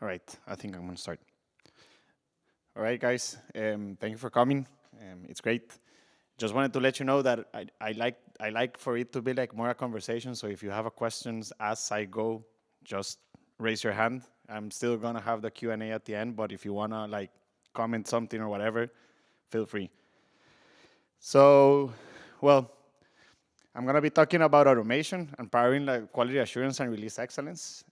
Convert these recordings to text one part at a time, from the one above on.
All right, I think I'm going to start. All right, guys, thank you for coming. It's great. Just wanted to let you know that I like for it to be like more a conversation. So if you have a questions as I go, just raise your hand. I'm still gonna have the Q&A at the end, but if you wanna like comment something or whatever, feel free. So, well, I'm gonna be talking about automation and powering like quality assurance and release excellence.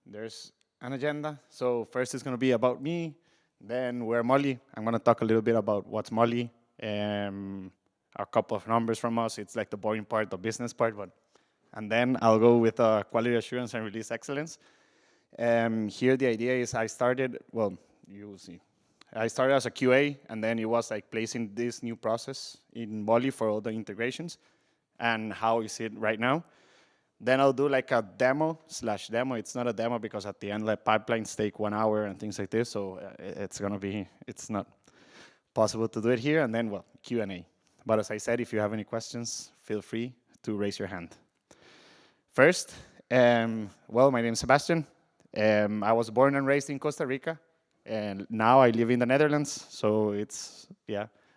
There's an agenda. So first it's going to be about me, then we're Mollie. I'm going to talk a little bit about what's Mollie, a couple of numbers from us. It's like the boring part, the business part, and then I'll go with quality assurance and release excellence. Here the idea is you will see. I started as a QA, and then it was like placing this new process in Mollie for all the integrations, and how is it right now. Then I'll do like a demo/demo. It's not a demo because at the end, like pipelines take 1 hour and things like this. So it's not possible to do it here. And then, well, Q&A. But as I said, if you have any questions, feel free to raise your hand. First, well, my name is Sebastian. I was born and raised in Costa Rica. And now I live in the Netherlands. So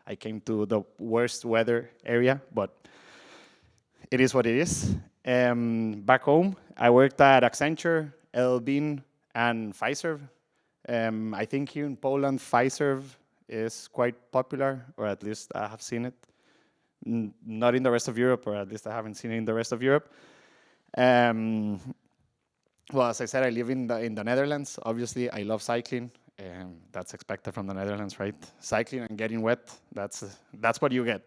I came to the worst weather area, but it is what it is. Back home, I worked at Accenture, LBean, and Fiserv. I think here in Poland, Fiserv is quite popular, or at least I have seen it. Not in the rest of Europe, or at least I haven't seen it in the rest of Europe. Well, as I said, I live in the Netherlands. Obviously, I love cycling. That's expected from the Netherlands, right? Cycling and getting wet, that's what you get.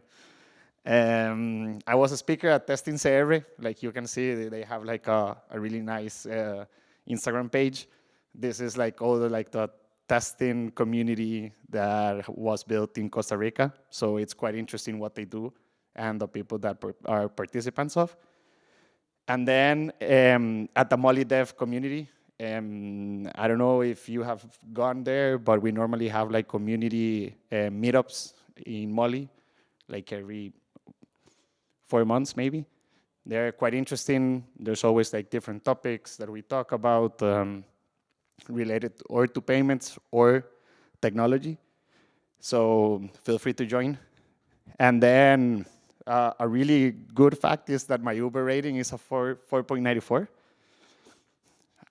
I was a speaker at Testing CR. Like you can see, they have like a really nice Instagram page. This is like all the testing community that was built in Costa Rica. So it's quite interesting what they do and the people that are participants of. And then at the Mollie Dev community, I don't know if you have gone there, but we normally have like community meetups in Mollie, like every 4 months maybe. They're quite interesting. There's always like different topics that we talk about related or to payments or technology. So feel free to join. And then a really good fact is that my Uber rating is a 4.94.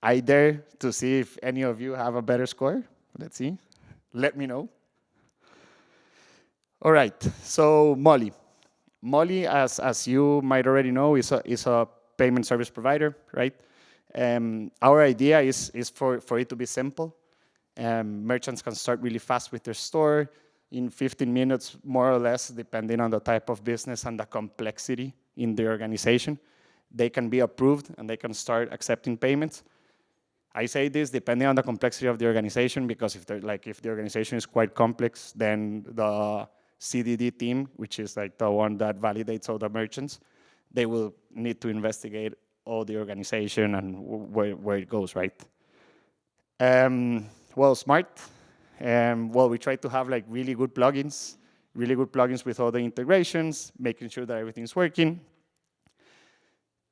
I dare to see if any of you have a better score. Let's see. Let me know. All right, so Mollie. Mollie, as you might already know, is a payment service provider, right? Our idea is for it to be simple. Merchants can start really fast with their store in 15 minutes, more or less, depending on the type of business and the complexity in the organization. They can be approved and they can start accepting payments. I say this depending on the complexity of the organization, because if the organization is quite complex, then the CDD team, which is like the one that validates all the merchants, they will need to investigate all the organization and where it goes, right? Well, smart. Well, we try to have like really good plugins with all the integrations, making sure that everything's working,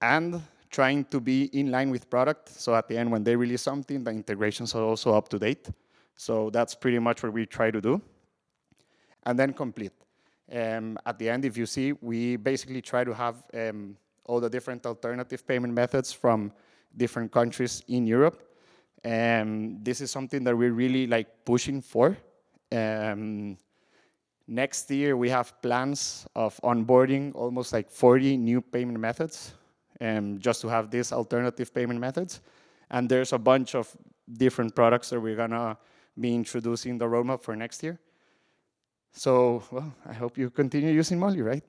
and trying to be in line with product. So at the end, when they release something, the integrations are also up to date. So that's pretty much what we try to do. And then complete. At the end, if you see, we basically try to have all the different alternative payment methods from different countries in Europe. This is something that we're really like pushing for. Next year, we have plans of onboarding almost like 40 new payment methods, just to have these alternative payment methods. And there's a bunch of different products that we're gonna be introducing the roadmap for next year. So, well, I hope you continue using Mollie, right?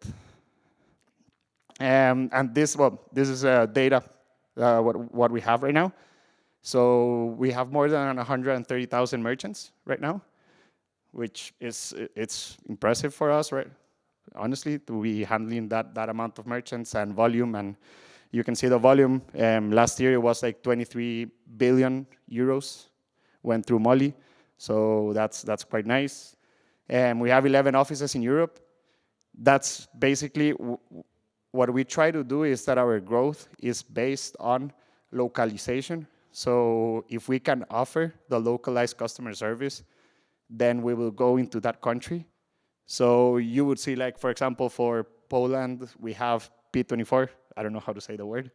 And this is data, what we have right now. So we have more than 130,000 merchants right now, which it's impressive for us, right? Honestly, to be handling that amount of merchants and volume. And you can see the volume. Last year it was like 23 billion euros went through Mollie. So that's quite nice. We have 11 offices in Europe. That's basically what we try to do, is that our growth is based on localization. So if we can offer the localized customer service, then we will go into that country. So you would see, like, for example, for Poland, we have P24. I don't know how to say the word.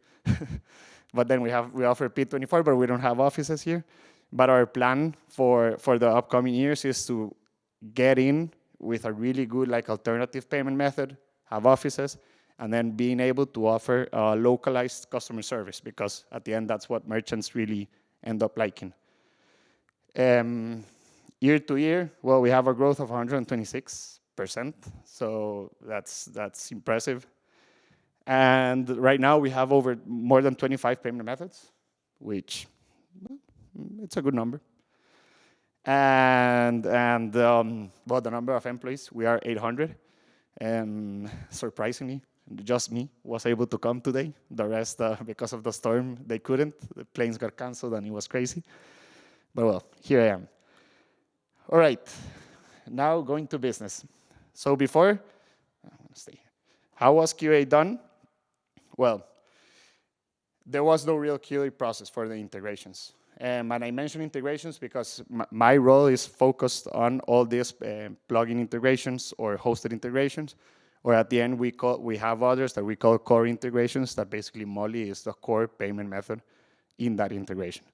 But then we offer P24, but we don't have offices here. But our plan for the upcoming years is to get in with a really good, like, alternative payment method, have offices, and then being able to offer localized customer service, because at the end, that's what merchants really end up liking. Year to year, well, we have a growth of 126%, so that's impressive. And right now, we have more than 25 payment methods, which, well, it's a good number. And well, the number of employees, we are 800. Surprisingly, just me was able to come today. The rest, because of the storm, they couldn't. The planes got canceled and it was crazy. But well, here I am. All right, now going to business. So before, I'm gonna stay here. How was QA done? Well, there was no real QA process for the integrations. And I mention integrations because my role is focused on all these plugin integrations or hosted integrations, or at the end we have others that we call core integrations, that basically Mollie is the core payment method in that integration.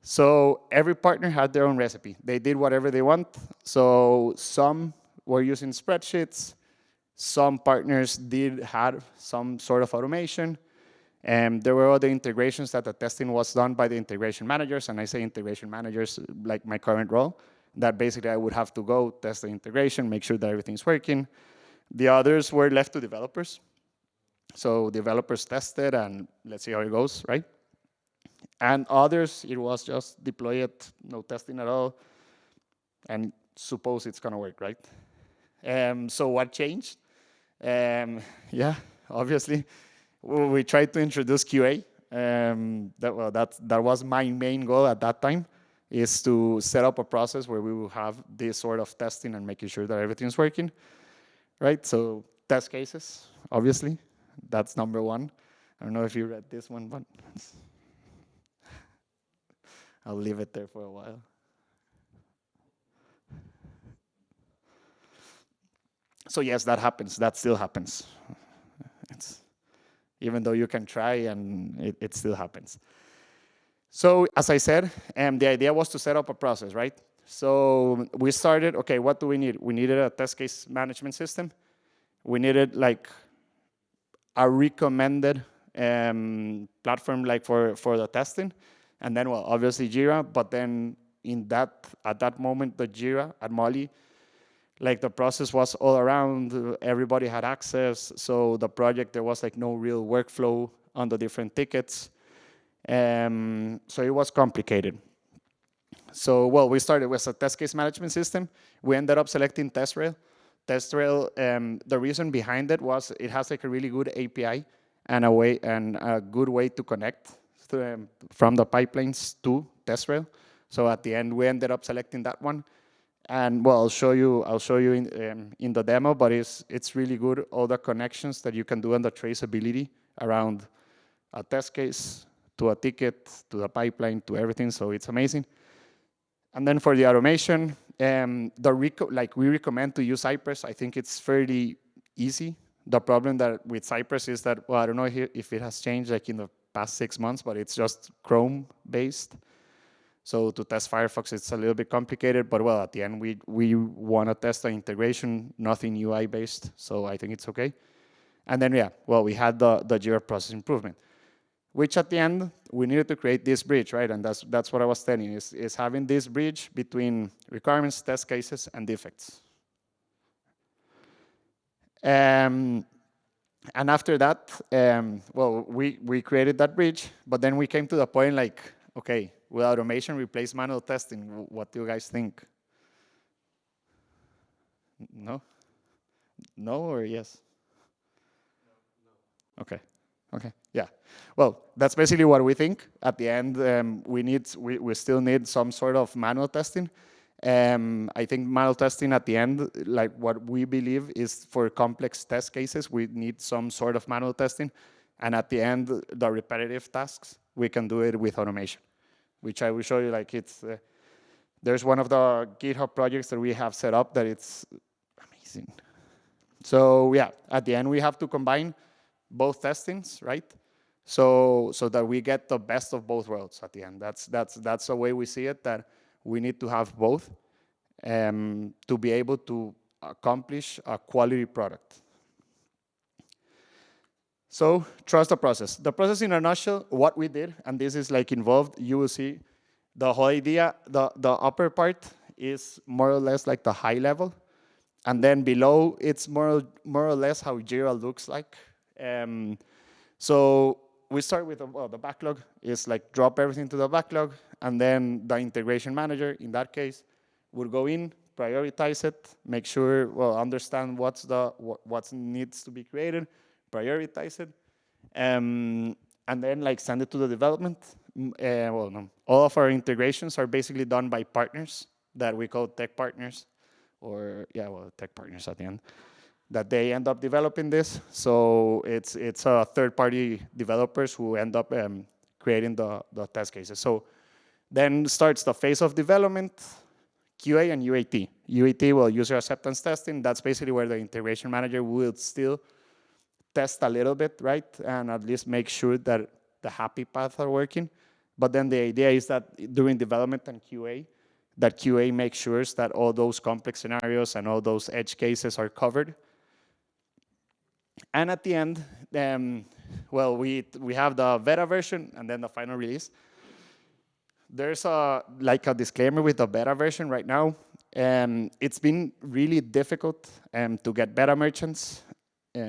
So every partner had their own recipe. They did whatever they want. So some were using spreadsheets. Some partners had some sort of automation. And there were other integrations that the testing was done by the integration managers. And I say integration managers like my current role, that basically I would have to go test the integration, make sure that everything's working. The others were left to developers. So developers tested and let's see how it goes, right? And others, it was just deploy it, no testing at all, and suppose it's gonna work, right? So what changed? Yeah, obviously, we tried to introduce QA. That was my main goal at that time, is to set up a process where we will have this sort of testing and making sure that everything's working, right? So test cases, obviously, that's number one. I don't know if you read this one, but I'll leave it there for a while. So yes, that happens. That still happens. Even though you can try, and it still happens. So as I said, the idea was to set up a process, right? So we started, okay, what do we need? We needed a test case management system. We needed like a recommended platform like for the testing. And then, well, obviously Jira, but then at that moment, the Jira at Mollie, like the process was all around, everybody had access. So the project, there was like no real workflow on the different tickets. So it was complicated. So, well, we started with a test case management system. We ended up selecting TestRail. TestRail, the reason behind it was it has like a really good API and a good way to connect from the pipelines to TestRail. So at the end, we ended up selecting that one. And well, I'll show you in the demo, but it's really good, all the connections that you can do and the traceability around a test case, to a ticket, to the pipeline, to everything, so it's amazing. And then for the automation, we recommend to use Cypress. I think it's fairly easy. The problem that with Cypress is that, well, I don't know if it has changed like in the past 6 months, but it's just Chrome based. So to test Firefox, it's a little bit complicated, but well, at the end, we want to test the integration, nothing UI based, so I think it's okay. And then, yeah, well, we had the Jira process improvement, which at the end, we needed to create this bridge, right? And that's what I was telling you, is having this bridge between requirements, test cases, and defects. And after that, well, we created that bridge, but then we came to the point like, okay, will automation replace manual testing? What do you guys think? No? No or yes? No. Okay, yeah. Well, that's basically what we think. At the end, we still need some sort of manual testing. I think manual testing at the end, like what we believe is for complex test cases, we need some sort of manual testing. And at the end, the repetitive tasks, we can do it with automation. which I will show you. Like there's one of the GitHub projects that we have set up that it's amazing. So yeah, at the end we have to combine both testings, right? So that we get the best of both worlds at the end. That's the way we see it, that we need to have both to be able to accomplish a quality product. So trust the process. The process in a nutshell, what we did, and this is like involved, you will see the whole idea, the upper part is more or less like the high level. And then below, it's more or less how Jira looks like. So we start with, the backlog is like drop everything to the backlog, and then the integration manager, in that case, would go in, prioritize it, make sure, understand what needs to be created, prioritize it, and then like send it to the development. No. All of our integrations are basically done by partners that we call tech partners, or tech partners at the end, that they end up developing this. So it's third-party developers who end up creating the test cases. So then starts the phase of development, QA and UAT. UAT, user acceptance testing. That's basically where the integration manager will still test a little bit, right? And at least make sure that the happy paths are working. But then the idea is that during development and QA, that QA makes sure that all those complex scenarios and all those edge cases are covered. And at the end, we have the beta version and then the final release. There's a disclaimer with the beta version right now. It's been really difficult to get beta merchants. We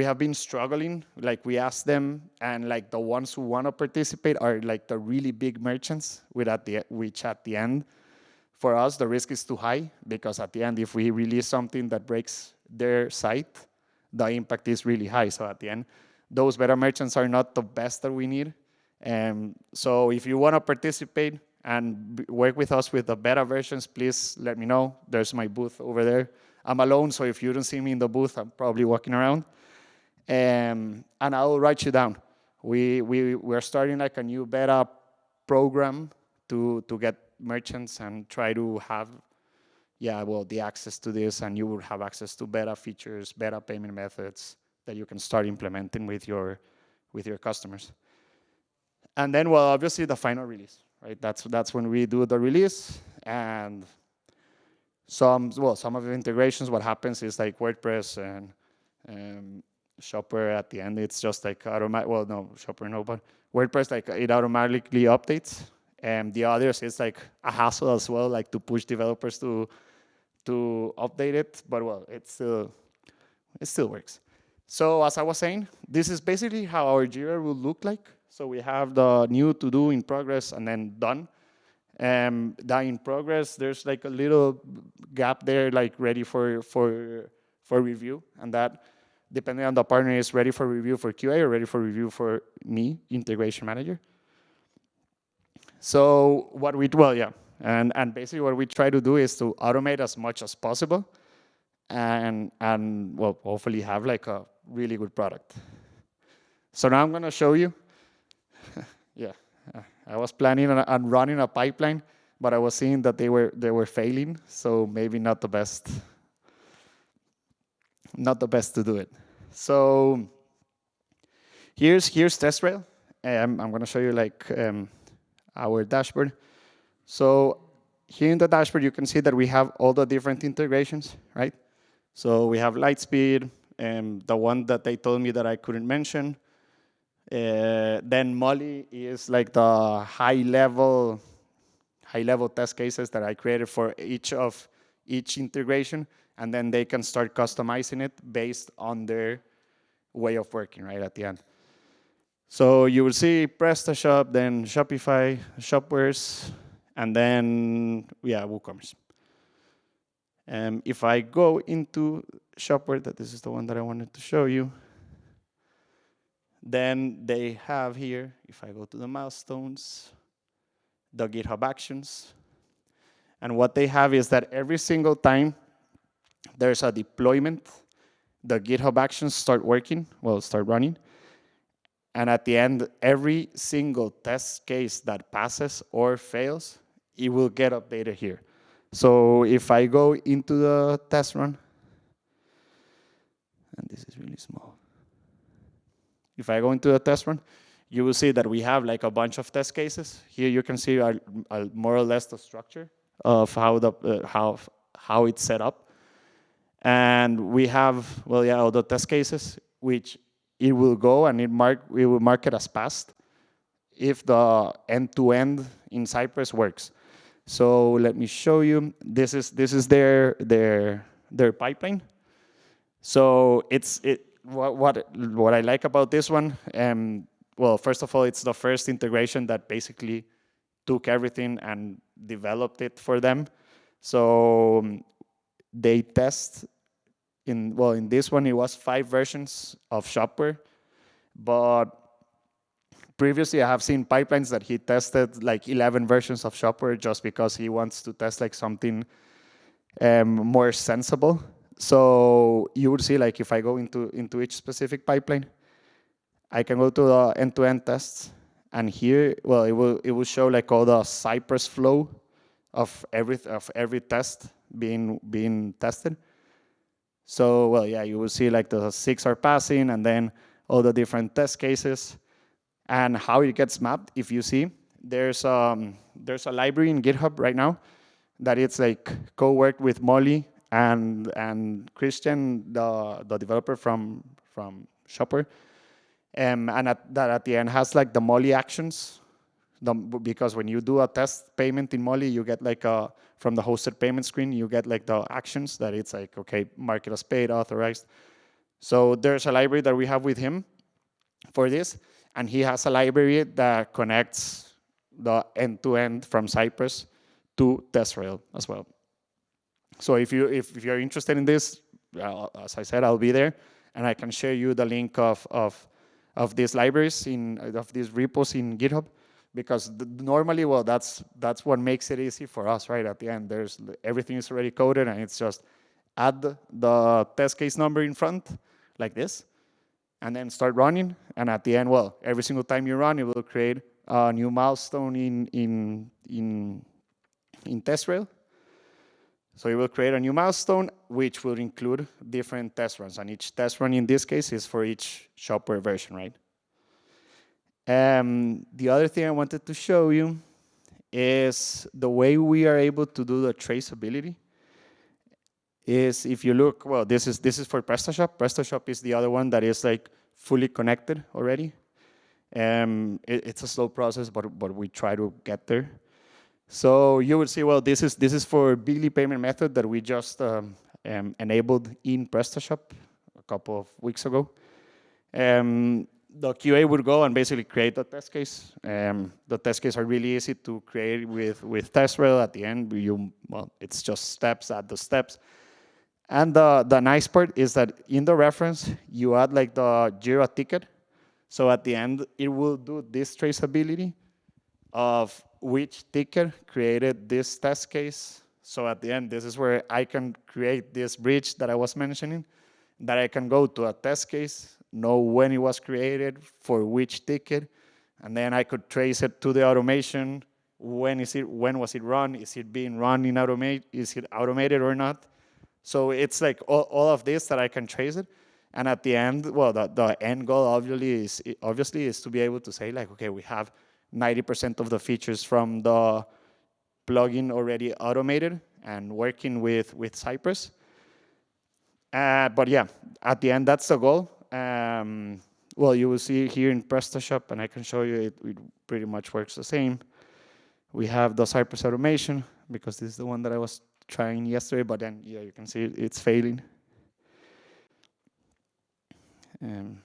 have been struggling. Like we asked them, and like the ones who want to participate are like the really big merchants, which at the end, for us, the risk is too high, because at the end, if we release something that breaks their site, the impact is really high. So at the end, those beta merchants are not the best that we need. So if you want to participate and work with us with the beta versions, please let me know. There's my booth over there. I'm alone, so if you don't see me in the booth, I'm probably walking around. And I will write you down. We're starting like a new beta program to get merchants and try to have, the access to this, and you will have access to beta features, beta payment methods that you can start implementing with your customers. And then, obviously the final release, right? That's when we do the release, and some of the integrations, what happens is like WordPress and Shopware at the end, it's just like automatic. Shopware no, but WordPress, like it automatically updates. And the others, it's like a hassle as well, like to push developers to update it. But it still works. So as I was saying, this is basically how our Jira will look like. So we have the new to do, in progress, and then done. That in progress, there's like a little gap there, like ready for review, and that, depending on the partner, is ready for review for QA or ready for review for me, integration manager. So what we and basically what we try to do is to automate as much as possible, and hopefully have like a really good product. So now I'm going to show you. I was planning on running a pipeline, but I was seeing that they were failing, so maybe not the best to do it. So here's TestRail. I'm going to show you like our dashboard. So here in the dashboard, you can see that we have all the different integrations, right? So we have Lightspeed, the one that they told me that I couldn't mention. Then Mollie is like the high level test cases that I created for each integration, and then they can start customizing it based on their way of working, right, at the end. So you will see PrestaShop, then Shopify, Shopwares, and then WooCommerce. If I go into Shopware, this is the one that I wanted to show you, then they have here, if I go to the milestones, the GitHub Actions. And what they have is that every single time there's a deployment, the GitHub Actions start running. And at the end, every single test case that passes or fails, it will get updated here. So if I go into the test run, and this is really small. If I go into the test run, you will see that we have like a bunch of test cases. Here you can see more or less the structure of how it's set up. And we have, well, yeah, all the test cases, which it will go and we will mark it as passed if the end-to-end in Cypress works. So let me show you. This is their pipeline. So what I like about this one, well, first of all, it's the first integration that basically took everything and developed it for them. So they test in this one, it was 5 versions of Shopware, but previously I have seen pipelines that he tested like 11 versions of Shopware just because he wants to test like something more sensible. So you would see like if I go into each specific pipeline, I can go to the end-to-end tests, and here, well, it will show like all the Cypress flow of every test being tested. So, well, yeah, you will see like the 6 are passing, and then all the different test cases, and how it gets mapped. If you see, there's a library in GitHub right now that it's like co-worked with Mollie and Christian, the developer from Shopware, and at the end has like the Mollie actions. Because when you do a test payment in Mollie, you get like from the hosted payment screen, you get like the actions that it's like, okay, mark it as paid, authorized. So there's a library that we have with him for this, and he has a library that connects the end-to-end from Cypress to TestRail as well. So if you're interested in this, as I said, I'll be there, and I can share you the link of these libraries of these repos in GitHub. Because normally, well, that's what makes it easy for us, right? At the end, everything is already coded, and it's just add the test case number in front, like this, and then start running. And at the end, well, every single time you run, it will create a new milestone in TestRail. So it will create a new milestone, which will include different test runs, and each test run in this case is for each Shopware version, right? The other thing I wanted to show you is the way we are able to do the traceability. Is if you look, well, this is for PrestaShop. PrestaShop is the other one that is like fully connected already. It's a slow process, but we try to get there. So you will see, well, this is for Bigly payment method that we just enabled in PrestaShop a couple of weeks ago. The QA would go and basically create the test case. The test case are really easy to create with TestRail. At the end, it's just steps, add the steps. And the nice part is that in the reference, you add like the Jira ticket. So at the end, it will do this traceability of which ticket created this test case. So at the end, this is where I can create this bridge that I was mentioning, that I can go to a test case, know when it was created, for which ticket, and then I could trace it to the automation. When was it run? Is it being run in automate? Is it automated or not? So it's like all of this that I can trace it. And at the end, well, the end goal obviously is to be able to say like, okay, we have 90% of the features from the plugin already automated and working with Cypress. But yeah, at the end, that's the goal. Well, you will see here in PrestaShop, and I can show you it pretty much works the same. We have the Cypress automation, because this is the one that I was trying yesterday, but then, yeah, you can see it's failing. And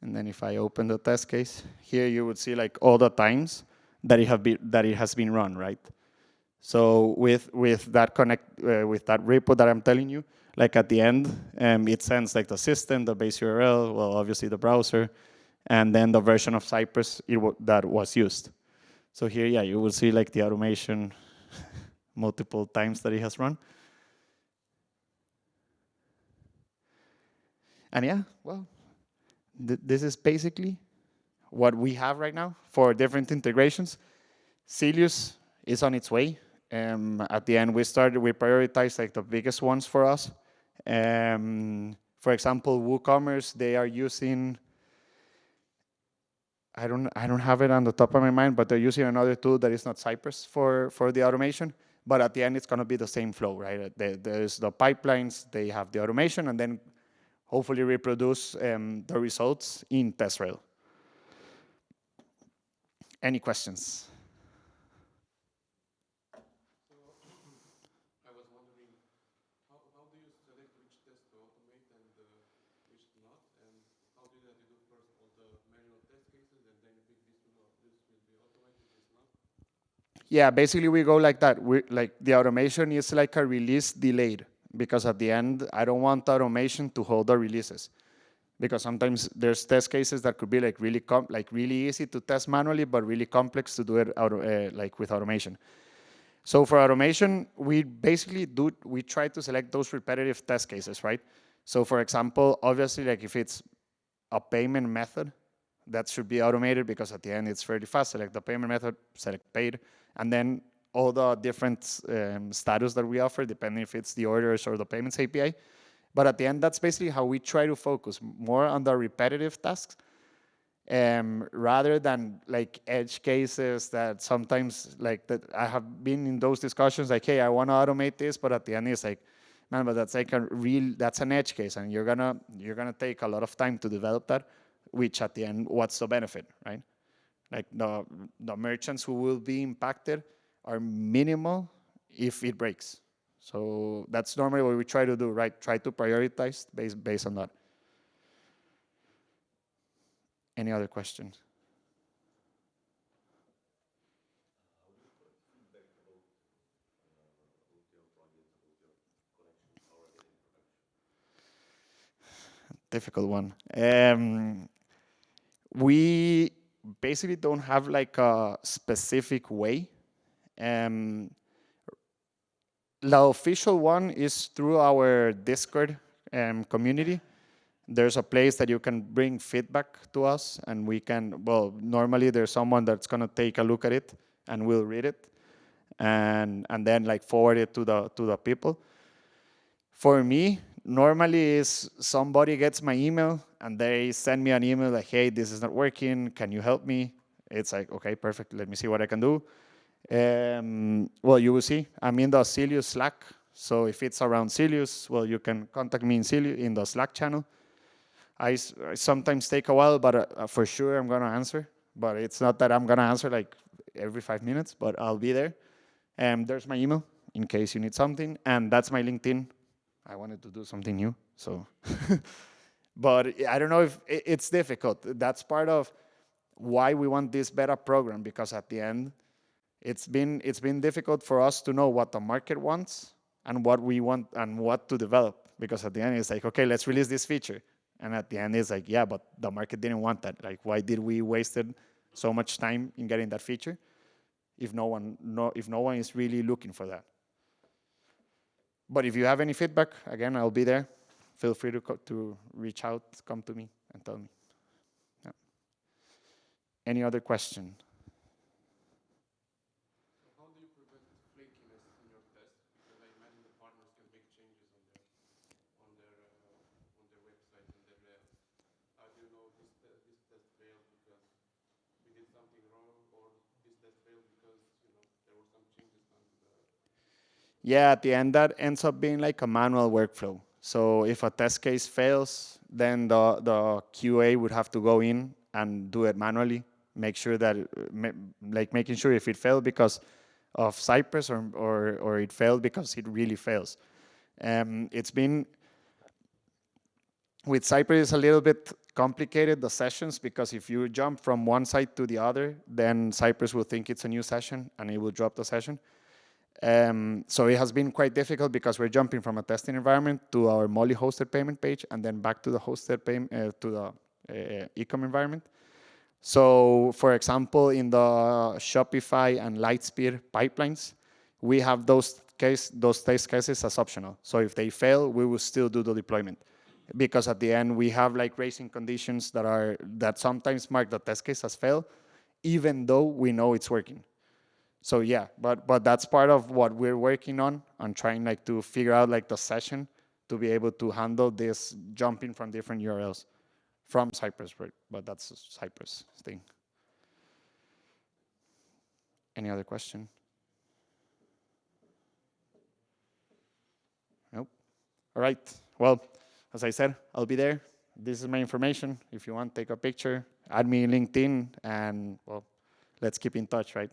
then if I open the test case, here you would see like all the times that it has been run, right? So with that with that repo that I'm telling you, like at the end, it sends like the system, the base URL, well, obviously the browser, and then the version of Cypress that was used. So here, yeah, you will see like the automation multiple times that it has run. And yeah, well, this is basically what we have right now for different integrations. Silius is on its way. At the end, we prioritized like the biggest ones for us. For example, WooCommerce, they are using, I don't have it on the top of my mind, but they're using another tool that is not Cypress for the automation. But at the end, it's going to be the same flow, right? There's the pipelines, they have the automation, and then hopefully reproduce the results in TestRail. Any questions? So I was wondering, how do you select which test to automate and which not? And how do you do first all the manual test cases and then you pick this will be automated, this not? Yeah, basically we go like that. Like the automation is like a release delayed, because at the end, I don't want the automation to hold the releases. Because sometimes there's test cases that could be like really easy to test manually, but really complex to do it like with automation. So for automation, we basically try to select those repetitive test cases, right? So for example, obviously, like if it's a payment method, that should be automated, because at the end it's fairly fast. Select the payment method, select paid, and then all the different status that we offer, depending if it's the orders or the payments API. But at the end, that's basically how we try to focus more on the repetitive tasks, rather than like edge cases that sometimes like that I have been in those discussions like, hey, I want to automate this, but at the end it's like, man, but that's like that's an edge case, and you're gonna take a lot of time to develop that, which at the end, what's the benefit, right? Like the merchants who will be impacted are minimal if it breaks. So that's normally what we try to do, right? Try to prioritize based on that. Any other questions? Difficult one. We basically don't have like a specific way. The official one is through our Discord community. There's a place that you can bring feedback to us, and we can, well, normally there's someone that's gonna take a look at it and we'll read it and then like forward it to the people. For me, normally is somebody gets my email and they send me an email like, hey, this is not working, can you help me? It's like, okay, perfect, let me see what I can do. Well, you will see, I'm in the Sylius Slack. So if it's around Sylius, well, you can contact me in the Slack channel. I sometimes take a while, but for sure I'm gonna answer. But it's not that I'm gonna answer like every 5 minutes, but I'll be there. There's my email in case you need something, and that's my LinkedIn. I wanted to do something new, so. But I don't know if it's difficult. That's part of why we want this beta program, because at the end, it's been difficult for us to know what the market wants and what we want and what to develop. Because at the end, it's like, okay, let's release this feature. And at the end, it's like, yeah, but the market didn't want that. Like, why did we wasted so much time in getting that feature if no one is really looking for that? But if you have any feedback, again, I'll be there. Feel free to reach out, come to me, and tell me. Yeah. Any other question? So how do you prevent flakiness in your test? Because I imagine the partners can make changes on their website and their layouts. How do you know this test failed because we did something wrong, or this test failed because there were some changes done to the? Yeah, at the end, that ends up being like a manual workflow. So if a test case fails, then the QA would have to go in and do it manually, make sure that, making sure if it failed because of Cypress or it failed because it really fails. It's been, with Cypress, it's a little bit complicated, the sessions, because if you jump from one site to the other, then Cypress will think it's a new session and it will drop the session. So it has been quite difficult because we're jumping from a testing environment to our Mollie hosted payment page and then back to the hosted payment, to the e-com environment. So for example, in the Shopify and Lightspeed pipelines, we have those test cases as optional. So if they fail, we will still do the deployment. because at the end we have like racing conditions that sometimes mark the test case as fail, even though we know it's working. So yeah, but that's part of what we're working on trying like to figure out like the session to be able to handle this jumping from different URLs from Cypress, right? But that's a Cypress thing. Any other question? Nope. All right. Well, as I said, I'll be there. This is my information. If you want, take a picture, add me LinkedIn, and well, let's keep in touch, right?